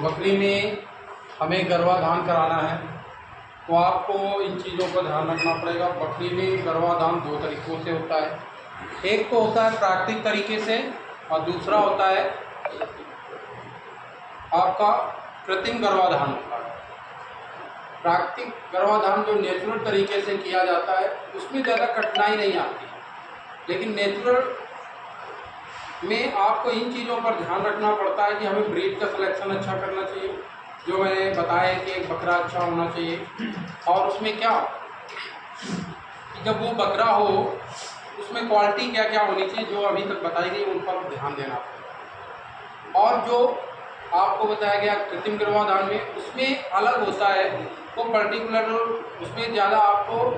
बकरी में हमें गर्भाधान कराना है तो आपको इन चीज़ों का ध्यान रखना पड़ेगा। बकरी में गर्भाधान दो तरीक़ों से होता है। एक तो होता है प्राकृतिक तरीके से और दूसरा होता है आपका कृत्रिम गर्भाधान होता है। प्राकृतिक गर्भाधान जो नेचुरल तरीके से किया जाता है उसमें ज़्यादा कठिनाई नहीं आती, लेकिन नेचुरल में आपको इन चीज़ों पर ध्यान रखना पड़ता है कि हमें ब्रीड का सिलेक्शन अच्छा करना चाहिए, जो मैंने बताया कि एक बकरा अच्छा होना चाहिए। और उसमें क्या कि जब वो बकरा हो उसमें क्वालिटी क्या क्या होनी चाहिए जो अभी तक बताई गई, उन पर ध्यान देना पड़ेगा। और जो आपको बताया गया कृत्रिम गर्भाधान में उसमें अलग होता है, वो पर्टिकुलर उसमें ज़्यादा आपको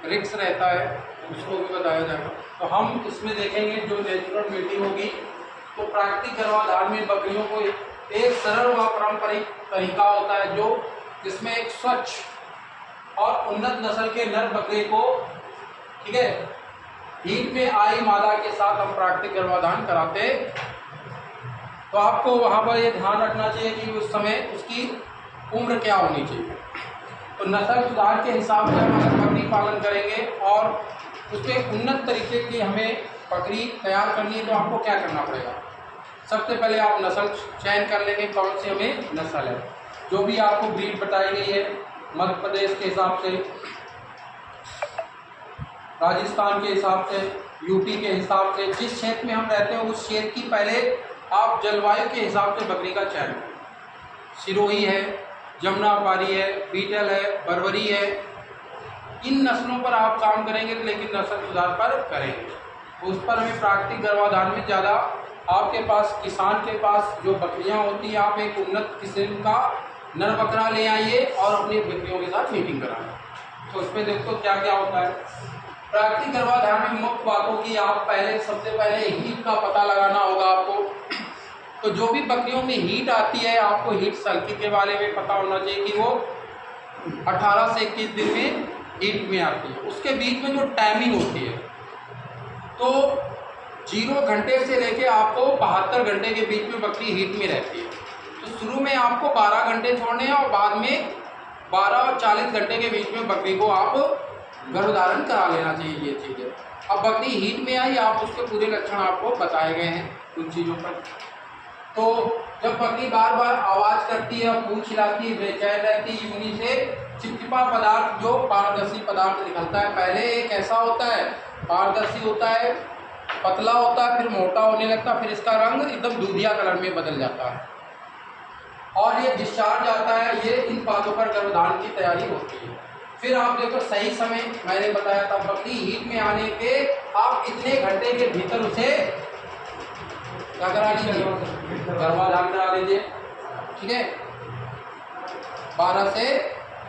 रिस्क रहता है, उसको भी बताया जाएगा। तो हम इसमें देखेंगे जो नेचुरल मीटिंग होगी। तो प्राकृतिक गर्भाधान में बकरियों को एक सरल व पारंपरिक तरीका होता है जो जिसमें एक स्वच्छ और उन्नत नस्ल के नर बकरे को, ठीक है, हीट में आई मादा के साथ हम प्राकृतिक गर्भाधान कराते। तो आपको वहाँ पर ये ध्यान रखना चाहिए कि उस समय उसकी उम्र क्या होनी चाहिए। तो नस्ल सुधार के हिसाब से हम अगर बकरी पालन करेंगे और उसके उन्नत तरीके की हमें बकरी तैयार करनी है तो आपको क्या करना पड़ेगा। सबसे पहले आप नस्ल चयन कर लेंगे कौन सी हमें नस्ल है। जो भी आपको ब्रीड बताई गई है मध्य प्रदेश के हिसाब से, राजस्थान के हिसाब से, यूपी के हिसाब से, जिस क्षेत्र में हम रहते हैं उस क्षेत्र की पहले आप जलवायु के हिसाब से बकरी का चयन करें। सिरोही है, जमुनापारी है, बीटल है, बरबरी है, इन नस्लों पर आप काम करेंगे लेकिन नस्ल सुधार पर करेंगे। उस पर हमें प्राकृतिक गर्भाधान में ज़्यादा आपके पास किसान के पास जो बकरियां होती हैं आप एक उन्नत किस्म का नर बकरा ले आइए और अपनी बकरियों के साथ मीटिंग कराएं। तो उसमें देखो क्या क्या होता है। प्राकृतिक गर्भाधान में मुख्य बातों की आप पहले सबसे पहले हीट का पता लगाना होगा आपको। तो जो भी बकरियों में हीट आती है आपको हीट सर्किल के बारे में पता होना चाहिए कि वो 18 से 21 दिन में हीट में आती है। उसके बीच में जो टाइमिंग होती है तो 0 घंटे से लेके आपको 72 घंटे के बीच में बकरी हीट में रहती है। तो शुरू में आपको 12 घंटे छोड़ने हैं और बाद में 12 और 40 घंटे के बीच में बकरी को आप गर्भधारण करा लेना चाहिए। ये चीज़ें अब बकरी हीट में आई, आप उसके पूरे लक्षण आपको बताए गए हैं उन चीज़ों पर। तो जब बकरी बार बार आवाज़ करती है, पूंछ हिलाती है, बेचैन रहती है, यूनी से चिपचिपा पदार्थ जो पारदर्शी पदार्थ निकलता है, पहले एक ऐसा होता है पारदर्शी होता है, पतला होता है, फिर मोटा होने लगता है, फिर इसका रंग एकदम दूधिया कलर में बदल जाता है और ये डिस्चार्ज आता है। ये इन बातों पर गर्भधान की तैयारी होती है। फिर आप देखो सही समय मैंने बताया था बकरी हीट में आने के आप इतने घंटे के भीतर उसे क्या करा लीजिए, गर्भाधान करा लीजिए, ठीक है। 12 से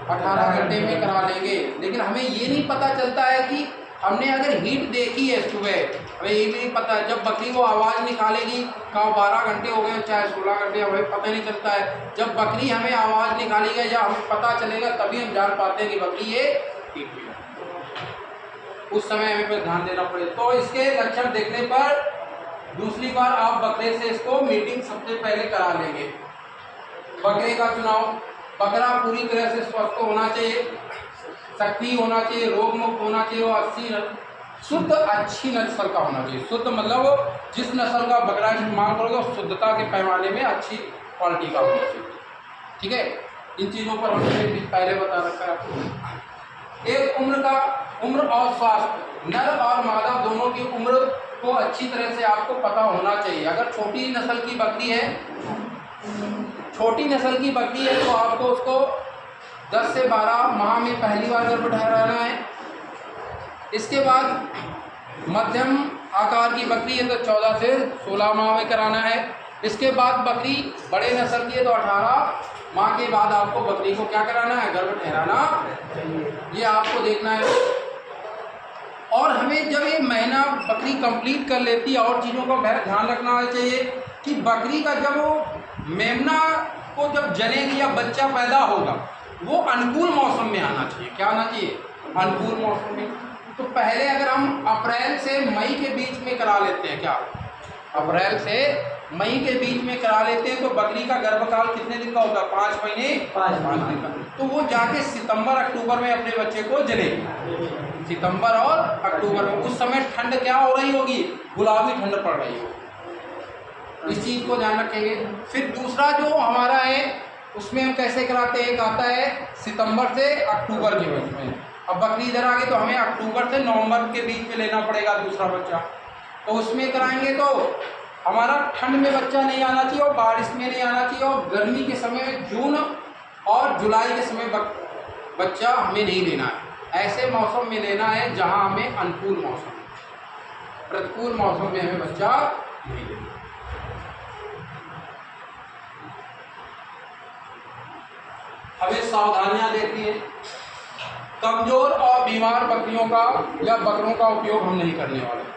18 घंटे में करा लेंगे। लेकिन हमें ये नहीं पता चलता है कि हमने अगर हीट देखी है सुबह, हमें ये भी नहीं पता है जब बकरी वो आवाज़ निकालेगी कब 12 घंटे हो गए चाहे 16 घंटे, हमें पता नहीं चलता है। जब बकरी हमें आवाज़ निकालेगा या हमें पता चलेगा तभी हम जान पाते हैं कि बकरी ये हीट में है। उस समय हमें पर ध्यान देना पड़ेगा। तो इसके लक्षण देखने पर दूसरी बार आप बकरे से इसको मीटिंग सबसे पहले करा लेंगे। बकरे का चुनाव, बकरा पूरी तरह से स्वस्थ होना चाहिए, सक्रिय होना चाहिए, रोग मुक्त होना चाहिए और 80 शुद्ध अच्छी नस्ल का होना चाहिए। शुद्ध मतलब जिस नस्ल का बकरा इस्तेमाल करोगे उस शुद्धता के पैमाने में अच्छी क्वालिटी का होना चाहिए, ठीक है। इन चीज़ों पर हमने पहले बता रखा है आपको। एक उम्र और स्वास्थ्य, नर और मादा दोनों की उम्र को अच्छी तरह से आपको पता होना चाहिए। अगर छोटी नस्ल की बकरी है तो आपको उसको 10 से 12 माह में पहली बार गर्भ ठहराना है। इसके बाद मध्यम आकार की बकरी है तो 14 से 16 माह में कराना है। इसके बाद बकरी बड़े नस्ल की है तो 18 माह के बाद आपको बकरी को क्या कराना है, गर्भ ठहराना, ये आपको देखना है। और हमें जब ये महीना बकरी कंप्लीट कर लेती है और चीज़ों का ध्यान रखना चाहिए कि बकरी का जब वो मेमना को जब जनेगी या बच्चा पैदा होगा वो अनुकूल मौसम में आना चाहिए। क्या आना चाहिए, अनुकूल मौसम में। तो पहले अगर हम अप्रैल से मई के बीच में करा लेते हैं क्या, अप्रैल से मई के बीच में करा लेते हैं तो बकरी का गर्भकाल कितने दिन का होता है? 5 महीने 5 दिन का। तो वो जाके सितंबर अक्टूबर में अपने बच्चे को जनेगी। सितंबर और अक्टूबर में उस समय ठंड क्या हो रही होगी? गुलाबी ठंड पड़ रही होगी। इस चीज़ को ध्यान रखेंगे। फिर दूसरा जो हमारा है उसमें हम कैसे कराते हैं? एक आता है सितंबर से अक्टूबर के बीच में। अब बकरी इधर आ गई तो हमें अक्टूबर से नवंबर के बीच में लेना पड़ेगा दूसरा बच्चा। तो उसमें कराएंगे तो हमारा ठंड में बच्चा नहीं आना चाहिए और बारिश में नहीं आना चाहिए और गर्मी के समय में जून और जुलाई के समय बच्चा हमें नहीं लेना है। ऐसे मौसम में लेना है जहां हमें अनुकूल मौसम, प्रतिकूल मौसम में हमें बच्चा नहीं लेना। हमें सावधानियां देखनी है। कमजोर और बीमार बकरियों का या बकरों का उपयोग हम नहीं करने वाले।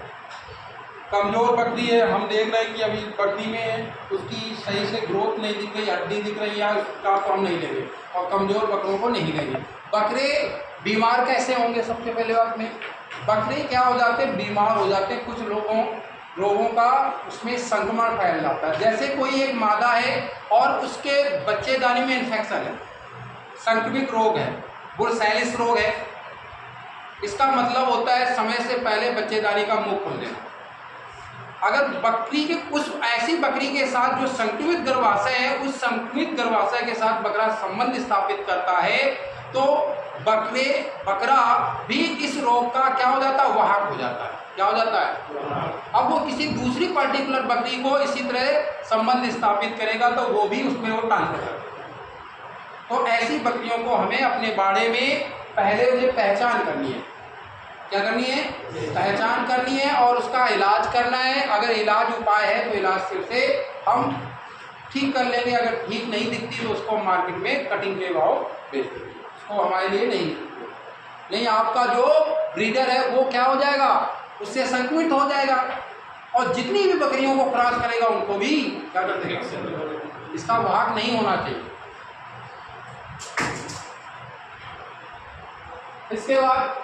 कमज़ोर बकरी है, हम देख रहे हैं कि अभी बकरी में उसकी सही से ग्रोथ नहीं दिख रही, हड्डी दिख रही है, उसका तो हम नहीं लेंगे और कमज़ोर बकरों को नहीं लेंगे। बकरे बीमार कैसे होंगे? सबसे पहले बात में बकरे क्या हो जाते हैं? बीमार हो जाते हैं। कुछ रोगों का उसमें संक्रमण फैल जाता है। जैसे कोई एक मादा है और उसके बच्चेदानी में इन्फेक्शन है, संक्रमित रोग है, बुर्सैलिस रोग है। इसका मतलब होता है समय से पहले बच्चेदानी का मुंह खोल देना। अगर बकरी के उस ऐसी बकरी के साथ जो संक्रमित गर्भाशय है, उस संक्रमित गर्भाशय के साथ बकरा संबंध स्थापित करता है तो बकरा भी इस रोग का क्या हो जाता है? वाहक हो जाता है। क्या हो जाता है? अब वो किसी दूसरी पर्टिकुलर बकरी को इसी तरह संबंध स्थापित करेगा तो वो भी उसमें वो ट्रांसफर करेगा। तो ऐसी बकरियों को हमें अपने बाड़े में पहले उन्हें पहचान करनी है। क्या करनी है? पहचान करनी है और उसका इलाज करना है। अगर इलाज उपाय है तो इलाज सिर से हम ठीक कर लेंगे। अगर ठीक नहीं दिखती तो उसको मार्केट में कटिंग के भाव बेच देंगे। उसको हमारे लिए नहीं आपका जो ब्रीडर है वो क्या हो जाएगा? उससे संक्रमित हो जाएगा और जितनी भी बकरियों को क्रॉस करेगा उनको भी क्या कर देगा? इसका वाहक नहीं होना चाहिए। इसके बाद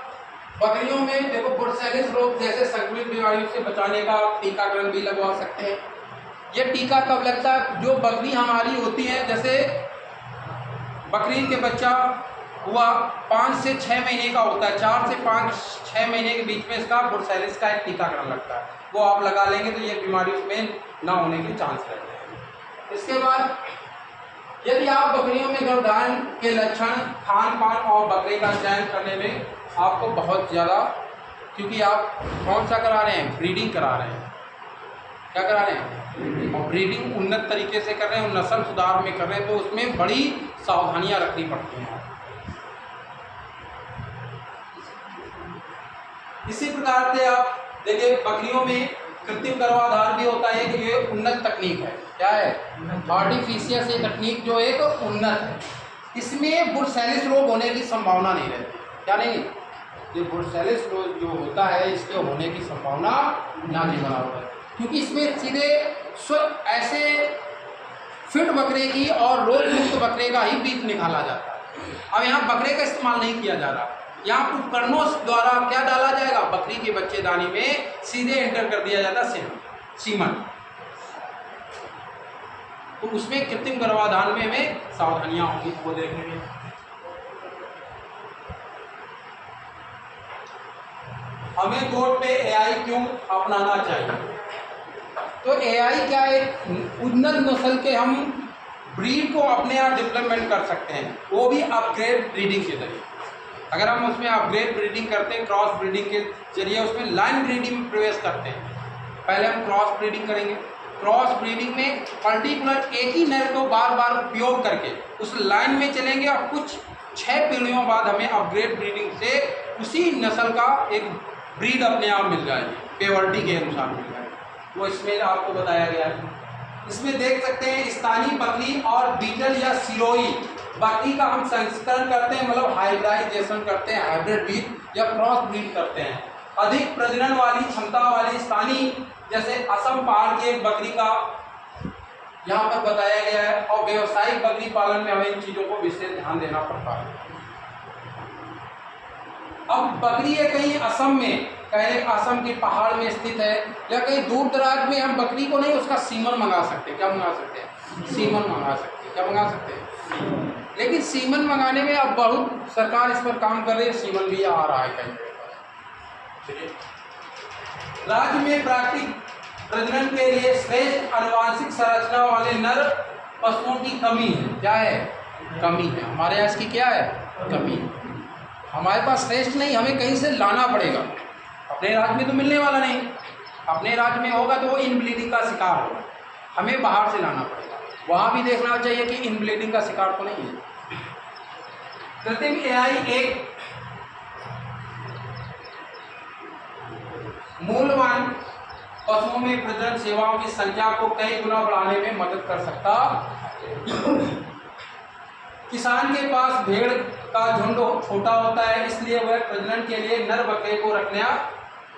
बकरियों में देखो बुर्सैलिस रोग जैसे संक्रमित बीमारियों से बचाने का टीकाकरण भी लगवा सकते हैं। ये टीका कब लगता है? जो बकरी हमारी होती है, जैसे बकरी के बच्चा हुआ 5 से 6 महीने का होता है, 4 से 5-6 महीने के बीच में इसका बुर्सैलिस का एक टीकाकरण लगता है। वो आप लगा लेंगे तो ये बीमारी उसमें ना होने के चांस रहते हैं। इसके बाद यदि आप बकरियों में गर्भधारण के लक्षण, खान पान और बकरी का चयन करने में आपको बहुत ज़्यादा, क्योंकि आप कौन सा करा रहे हैं? ब्रीडिंग करा रहे हैं। क्या करा रहे हैं? और ब्रीडिंग उन्नत तरीके से कर रहे हैं, नस्ल सुधार में कर रहे हैं, तो उसमें बड़ी सावधानियां रखनी पड़ती हैं। इसी प्रकार से आप देखिए बकरियों में कृत्रिम गर्भाधान भी होता है कि ये उन्नत तकनीक है। क्या है? आर्टिफिशियल से तकनीक जो एक उन्नत है। इसमें बुर्सैलिस रोग होने की संभावना नहीं रहती। क्या नहीं? ये बुर्सैलिस रोग जो होता है इसके होने की संभावना ना भी बराबर है, क्योंकि इसमें सीधे ऐसे फिट बकरे की और रोग मुक्त बकरे का ही बीज निकाला जाता है। अब यहाँ बकरे का इस्तेमाल नहीं किया जा रहा, यहाँ उपकरणों द्वारा क्या डाला जाएगा? बकरी के बच्चेदानी में सीधे एंटर कर दिया जाता है सीमन। तो उसमें कृत्रिम गर्भाधान में हमें सावधानियां होंगी, वो देखेंगे। हमें गोट पे एआई क्यों अपनाना चाहिए? तो एआई क्या है? उन्नत नस्ल के हम ब्रीड को अपने आप डेवलपमेंट कर सकते हैं, वो भी अपग्रेड ब्रीडिंग के जरिए। अगर हम उसमें अपग्रेड ब्रीडिंग करते हैं, क्रॉस ब्रीडिंग के जरिए उसमें लाइन ब्रीडिंग में प्रवेश करते हैं। पहले हम क्रॉस ब्रीडिंग करेंगे। क्रॉस ब्रीडिंग में पर्टिकुलर एक ही नर को बार बार उपयोग करके उस लाइन में चलेंगे और कुछ 6 पीढ़ियों बाद हमें अपग्रेड ब्रीडिंग से उसी नस्ल का एक ब्रीड अपने आप मिल जाएगी, पेवर्टी के अनुसार मिल जाएगी। वो इसमें आपको बताया गया है। इसमें देख सकते हैं स्थानीय बकरी और बीटल या सिरोही बकरी का हम संस्करण करते हैं, मतलब हाइब्रिडाइजेशन करते हैं, हाइब्रिड ब्रीड या क्रॉस ब्रीड करते हैं। अधिक प्रजनन वाली क्षमता वाली स्थानीय जैसे असम पहाड़ की एक बकरी का यहाँ पर बताया गया है। और व्यावसायिक बकरी पालन में हमें इन चीज़ों को विशेष ध्यान देना पड़ता है। अब बकरी है कहीं असम में, कहीं असम के पहाड़ में स्थित है, या कहीं दूर दराज में, हम बकरी को नहीं उसका सीमन मंगा सकते। क्या मंगा सकते हैं? सीमन मंगा सकते हैं। क्या मंगा सकते हैं? लेकिन सीमन मंगाने में अब बहुत सरकार इस पर काम कर रही है, सीमन भी आ रहा है कहीं। राज्य में प्राकृतिक प्रजनन के लिए श्रेष्ठ आनुवांशिक संरचना वाले नर पशुओं की कमी है। क्या है? कमी है। हमारे यहाँ इसकी क्या है? कमी है। हमारे पास श्रेष्ठ नहीं, हमें कहीं से लाना पड़ेगा। अपने राज्य में तो मिलने वाला नहीं, अपने राज्य में होगा तो वो इनब्लीडिंग का शिकार होगा, हमें बाहर से लाना पड़ेगा। वहाँ भी देखना चाहिए कि इनब्लीडिंग का शिकार तो नहीं है। कृत्रिम एआई एक मूल्यवान पशुओं में प्रजनन सेवाओं की संख्या को कई गुना बढ़ाने में मदद कर सकता। किसान के पास भेड़ का झुंड छोटा होता है, इसलिए वह प्रजनन के लिए नर बकरे को रखना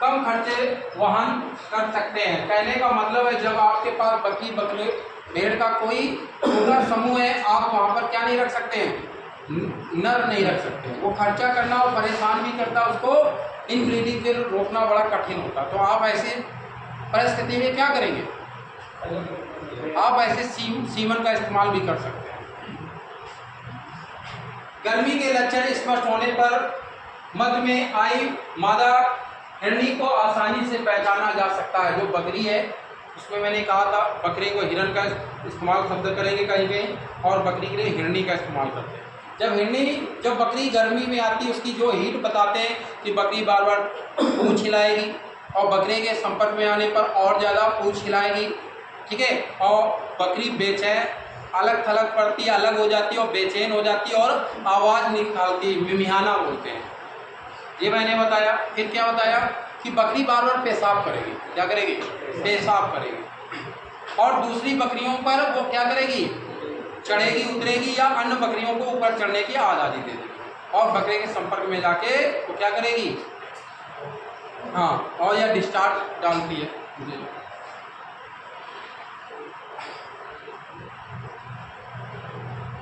कम खर्चे वहन कर सकते हैं। कहने का मतलब है जब आपके पास बकरी बकरे भेड़ का कोई छोटा समूह है, आप वहाँ पर क्या नहीं रख सकते हैं? नर नहीं रख सकते। वो खर्चा करना और परेशान भी करता, उसको इनब्रीडिंग फिर रोकना बड़ा कठिन होता। तो आप ऐसे परिस्थिति में क्या करेंगे? आप ऐसे सीमन का इस्तेमाल भी कर सकते हैं। गर्मी के लक्षण स्पष्ट होने पर मध्य में आई मादा हिरणी को आसानी से पहचाना जा सकता है। जो बकरी है उसमें मैंने कहा था बकरी को हिरण का इस्तेमाल शब्द करेंगे कहीं कहीं, और बकरी के लिए हिरणी का इस्तेमाल करते हैं। जब बकरी गर्मी में आती है, उसकी जो हीट बताते हैं कि बकरी बार बार पूंछ हिलाएगी और बकरे के संपर्क में आने पर और ज़्यादा पूंछ हिलाएगी, ठीक है। और बकरी बेचैन अलग थलग पड़ती है, अलग हो जाती है और बेचैन हो जाती है और आवाज़ निकालती है, मिमिहाना बोलते हैं। ये मैंने बताया। फिर क्या बताया कि बकरी बार बार पेशाब करेगी। क्या करेगी? पेशाब करेगी। और दूसरी बकरियों पर वो क्या करेगी? चढ़ेगी, उतरेगी, या अन्य बकरियों को ऊपर चढ़ने की आज़ादी दे देगी और बकरे के संपर्क में जाके वो क्या करेगी? हाँ, और या डिस्चार्ज डालती है।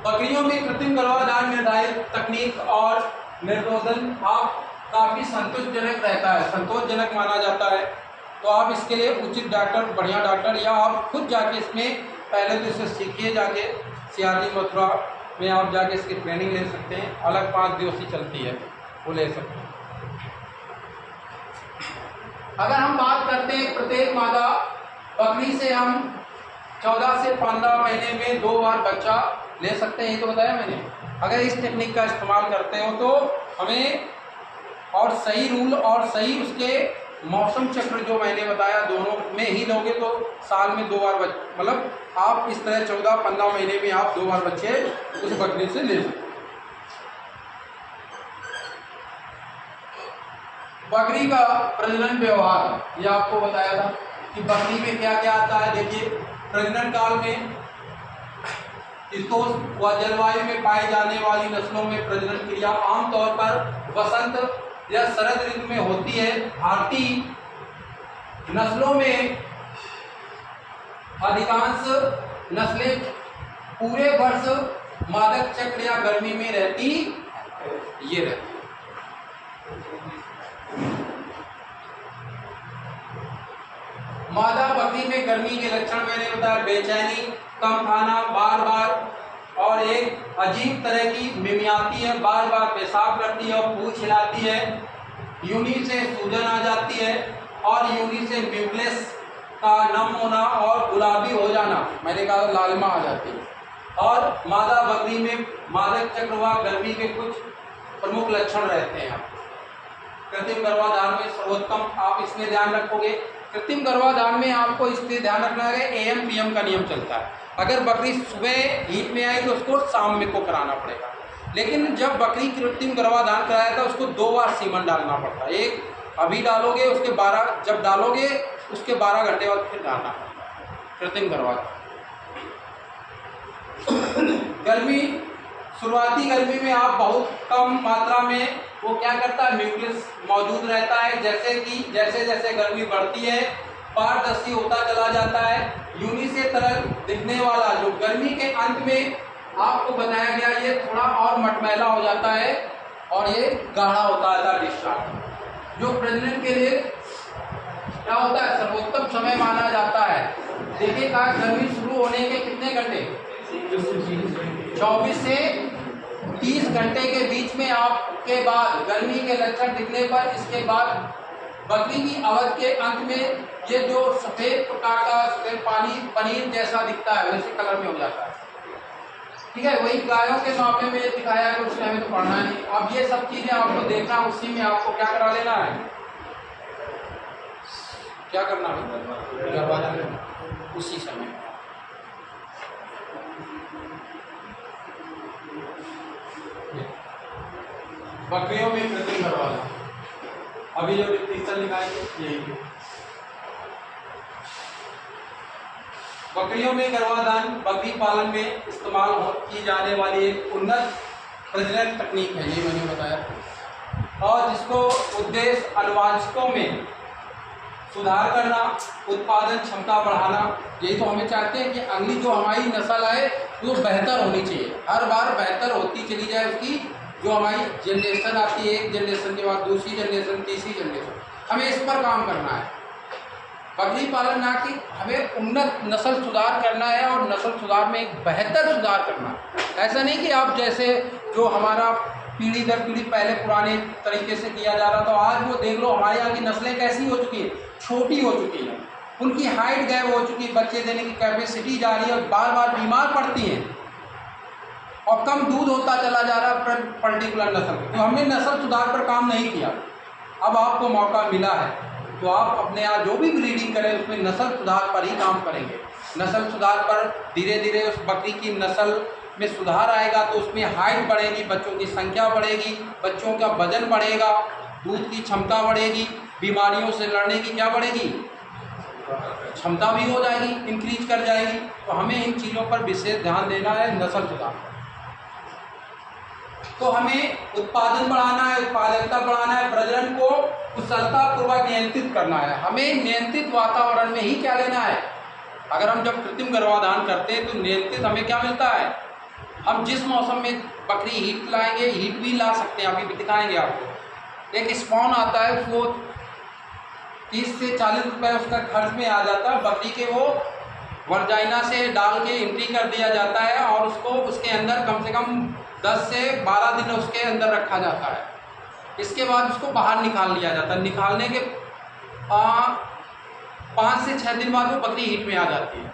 बकरियों में कृत्रिम गर्भाधान निर्धारित तकनीक और निर्रोधन आप काफ़ी संतोषजनक रहता है, संतोषजनक माना जाता है। तो आप इसके लिए उचित डॉक्टर, बढ़िया डॉक्टर, या आप खुद जाके इसमें पहले तो इसे सीखिए, जाके सियादी मथुरा में आप जाके इसकी ट्रेनिंग ले सकते हैं। अलग 5 दिवसीय चलती है, वो ले सकते हैं। अगर हम बात करते हैं प्रत्येक मादा बकरी से हम 14 से 15 महीने में 2 बार बच्चा ले सकते हैं, ये तो बताया मैंने। अगर इस टेक्निक का इस्तेमाल करते हो तो हमें, और सही रूल और सही उसके मौसम चक्र जो मैंने बताया दोनों में ही लोगे तो साल में 2 बार मतलब आप इस तरह 14-15 महीने में आप 2 बार बच्चे उस बकरी से ले सकते हैं। बकरी का प्रजनन व्यवहार ये आपको बताया था कि बकरी में क्या क्या आता है। देखिए, प्रजनन काल में शीतोष्ण व जलवायु में पाई जाने वाली नस्लों में प्रजनन क्रिया आमतौर पर वसंत या शरद ऋतु में होती है। भारतीय नस्लों में अधिकांश नस्लें पूरे वर्ष मादक चक्र या गर्मी में रहती ये रहती। मादा बकरी में गर्मी के लक्षण मैंने बताया, बेचैनी, कम खाना, बार बार और एक अजीब तरह की मिमियाती है, बार बार पेशाब करती है और पूंछ हिलाती है। यूनी से सूजन आ जाती है और यूनी से म्यूक्लेस का नम होना और गुलाबी हो जाना, मैंने कहा लालिमा आ जाती है। और मादा बकरी में मादक चक्र व गर्मी के कुछ प्रमुख लक्षण रहते हैं। कृत्रिम गर्भाधान में सर्वोत्तम आप इसमें ध्यान रखोगे। कृत्रिम गर्भाधान में आपको इसलिए ध्यान रखना है AM PM का नियम चलता है। अगर बकरी सुबह हीट में आई तो उसको शाम में को कराना पड़ेगा, लेकिन जब बकरी कृत्रिम गर्भाधान कराया था उसको 2 बार सीमन डालना पड़ता है। एक अभी डालोगे, उसके 12 जब डालोगे उसके 12 घंटे बाद फिर डालना पड़ता है कृत्रिम गर्भाधान। गर्मी, शुरुआती गर्मी में आप बहुत कम मात्रा में वो क्या करता है, न्यूक्लियस मौजूद रहता है। जैसे जैसे गर्मी बढ़ती है पारदर्शी होता चला जाता है। यूनी से तरह दिखने वाला जो गर्मी के अंत में आपको बताया गया, ये थोड़ा और मटमैला हो जाता है और ये गाढ़ा होता है डिस्चार्ज, जो प्रजनन के लिए क्या होता है सर्वोत्तम समय माना जाता है। देखिएगा गर्मी शुरू होने के कितने घंटे, 24 से 30 घंटे के बीच में आपके बाद गर्मी के लक्षण दिखने पर इसके बाद बकरी की अवधि के अंत में ये जो सफ़ेद प्रकार का पनीर जैसा दिखता है वैसे कलर में हो जाता है। ठीक है, वही गायों के मामले में दिखाया है, उसमें हमें तो पढ़ना नहीं। अब ये सब चीज़ें आपको देखना, उसी में आपको क्या करा लेना है, क्या करना है, करवा लेना उसी समय। बकरियों में कृत्रिम गर्भाधान, अभी जो डिस्क्रिप्शन लिखाएंगे यही। बकरियों में गर्भाधान बकरी पालन में इस्तेमाल की जाने वाली एक उन्नत प्रजनन तकनीक है, ये मैंने बताया, और जिसको उद्देश्य अनुवांशिकों में सुधार करना, उत्पादन क्षमता बढ़ाना। यही तो हमें चाहते हैं कि अगली जो हमारी नस्ल है वो बेहतर होनी चाहिए, हर बार बेहतर होती चली जाए उसकी जो हमारी जनरेशन आती है, एक जनरेशन के बाद दूसरी जनरेशन, तीसरी जनरेशन, हमें इस पर काम करना है। बकरी पालन ना कि हमें उन्नत नस्ल सुधार करना है और नस्ल सुधार में एक बेहतर सुधार करना है। ऐसा नहीं कि आप जैसे जो हमारा पीढ़ी दर पीढ़ी पहले पुराने तरीके से किया जा रहा था, आज वो देख लो हमारे यहाँ की नस्लें कैसी हो चुकी है, छोटी हो चुकी हैं, उनकी हाइट गायब हो चुकी है, बच्चे देने की कैपेसिटी जा रही है और बार बार बीमार पड़ती हैं और कम दूध होता चला जा रहा है पर्टिकुलर नस्ल। तो हमने नस्ल सुधार पर काम नहीं किया, अब आपको मौका मिला है तो आप अपने यहाँ जो भी ब्रीडिंग करें उसमें नस्ल सुधार पर ही काम करेंगे। नस्ल सुधार पर धीरे धीरे उस बकरी की नस्ल में सुधार आएगा तो उसमें हाइट बढ़ेगी, बच्चों की संख्या बढ़ेगी, बच्चों का वजन बढ़ेगा, दूध की क्षमता बढ़ेगी, बीमारियों से लड़ने की क्या बढ़ेगी, क्षमता भी हो जाएगी, इंक्रीज कर जाएगी। तो हमें इन चीज़ों पर विशेष ध्यान देना है। नस्ल सुधार तो हमें उत्पादन बढ़ाना है, उत्पादकता बढ़ाना है, प्रजनन को कुशलतापूर्वक नियंत्रित करना है। हमें नियंत्रित वातावरण में ही क्या लेना है। अगर हम जब कृत्रिम गर्भाधान करते हैं तो नियंत्रित हमें क्या मिलता है, हम जिस मौसम में बकरी हीट लाएंगे, हीट भी ला सकते हैं, अभी भी दिखाएंगे आपको। एक स्पॉन आता है, उसको 30 से 40 रुपये उसका खर्च में आ जाता है। बकरी के वो वर्जाइना से डाल के एंट्री कर दिया जाता है और उसको उसके अंदर कम से कम 10 से 12 दिन उसके अंदर रखा जाता है। इसके बाद उसको बाहर निकाल लिया जाता है। निकालने के 5 से 6 दिन बाद वो बकरी हीट में आ जाती है,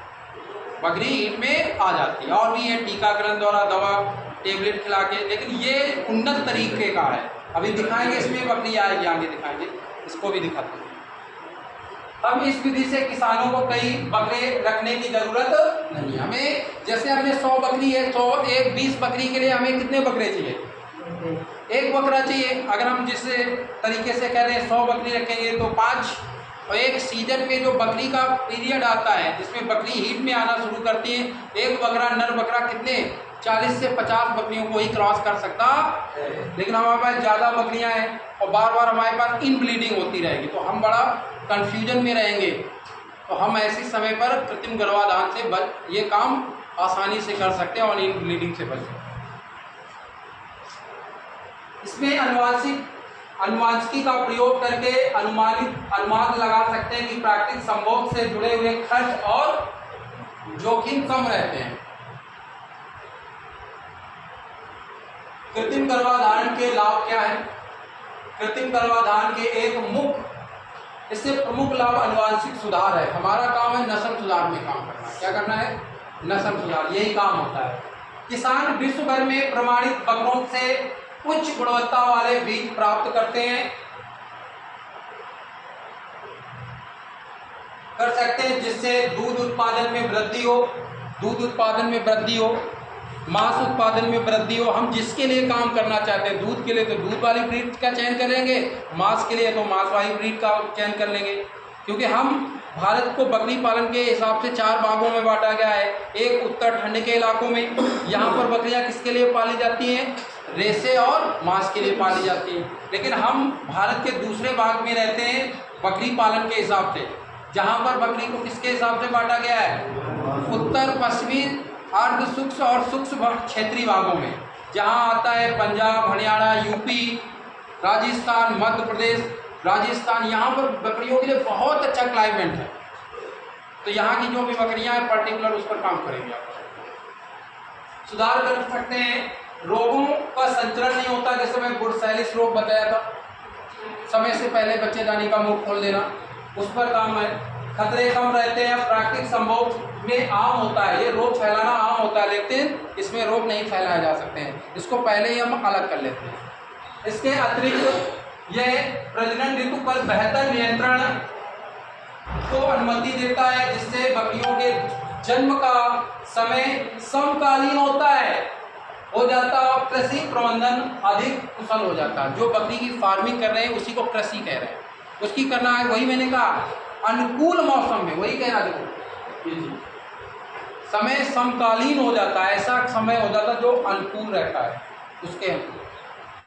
बकरी हीट में आ जाती है। और भी ये टीकाकरण द्वारा दवा टेबलेट खिला के, लेकिन ये उन्नत तरीके का है। अभी दिखाएंगे, इसमें बकरी आएगी, आगे दिखाएंगे, इसको भी दिखाते हैं। अब इस विधि से किसानों को कई बकरे रखने की जरूरत नहीं है। हमें जैसे हमने 100 बकरी है, 20 बकरी के लिए हमें कितने बकरे चाहिए, एक बकरा चाहिए। अगर हम जिस तरीके से कह रहे हैं 100 बकरी रखेंगे तो 5, और एक सीजन में जो बकरी का पीरियड आता है जिसमें बकरी हीट में आना शुरू करती है, एक बकरा नर बकरा कितने 40 से 50 बकरियों को ही क्रॉस कर सकता है। लेकिन हमारे पास ज़्यादा बकरियां हैं और बार बार हमारे पास इन ब्लीडिंग होती रहेगी तो हम बड़ा कन्फ्यूजन में रहेंगे। तो हम ऐसे समय पर कृत्रिम गर्भाधान से ये काम आसानी से कर सकते हैं और इन ब्लीडिंग से बच सकते हैं। इसमें अनुवांशिकी का प्रयोग करके अनुमान लगा सकते हैं कि प्राकृतिक संभोग से जुड़े हुए खर्च और जोखिम कम रहते हैं। कृत्रिम गर्भाधान के लाभ क्या है। कृत्रिम गर्भाधान के एक मुख्य इससे प्रमुख लाभ अनुवांशिक सुधार है। हमारा काम है नस्ल सुधार में काम करना। क्या करना है, नस्ल सुधार, यही काम होता है। किसान विश्व भर में प्रमाणित बकरों से उच्च गुणवत्ता वाले बीज प्राप्त कर सकते हैं जिससे दूध उत्पादन में वृद्धि हो, मांस उत्पादन में वृद्धि हो। हम जिसके लिए काम करना चाहते हैं, दूध के लिए तो दूध वाली ब्रीड का चयन करेंगे, मांस के लिए तो मांस वाली ब्रीड का चयन कर लेंगे। क्योंकि हम भारत को बकरी पालन के हिसाब से 4 भागों में बांटा गया है। एक उत्तर ठंड के इलाकों में, यहाँ पर बकरियाँ किसके लिए पाली जाती हैं, रेशे और मांस के लिए पाली जाती हैं। लेकिन हम भारत के दूसरे भाग में रहते हैं बकरी पालन के हिसाब से, जहाँ पर बकरी को किसके हिसाब से बांटा गया है, उत्तर पश्चिमी अर्ध सूक्ष्म और सूक्ष्म क्षेत्रीय भागों में। जहाँ आता है पंजाब, हरियाणा, यूपी, राजस्थान, मध्य प्रदेश, राजस्थान, यहाँ पर बकरियों के लिए बहुत अच्छा क्लाइमेट है। तो यहाँ की जो भी बकरियाँ हैं पर्टिकुलर उस पर काम करेंगे आप। सुधार कर सकते हैं। रोगों का संचरण नहीं होता, जैसे मैं बुरसैलिस रोग बताया था, समय से पहले बच्चेदानी का मुंह खोल देना, उस पर काम है। खतरे कम रहते हैं, प्राकृतिक संभोग में आम होता है, ये रोग फैलाना आम होता है, लेकिन इसमें रोग नहीं फैलाए जा सकते हैं, इसको पहले ही हम अलग कर लेते हैं। इसके अतिरिक्त यह प्रजनन ऋतु पर बेहतर नियंत्रण को अनुमति देता है, जिससे बकरियों के जन्म का समय समकालीन होता है, हो जाता है, कृषि प्रबंधन अधिक कुशल हो जाता है। जो बकरी की फार्मिंग कर रहे हैं उसी को कृषि कह रहे हैं, उसकी करना है, वही मैंने कहा अनुकूल मौसम में, वही कहना देखो समय समकालीन हो जाता है, ऐसा समय हो जाता है जो अनुकूल रहता है उसके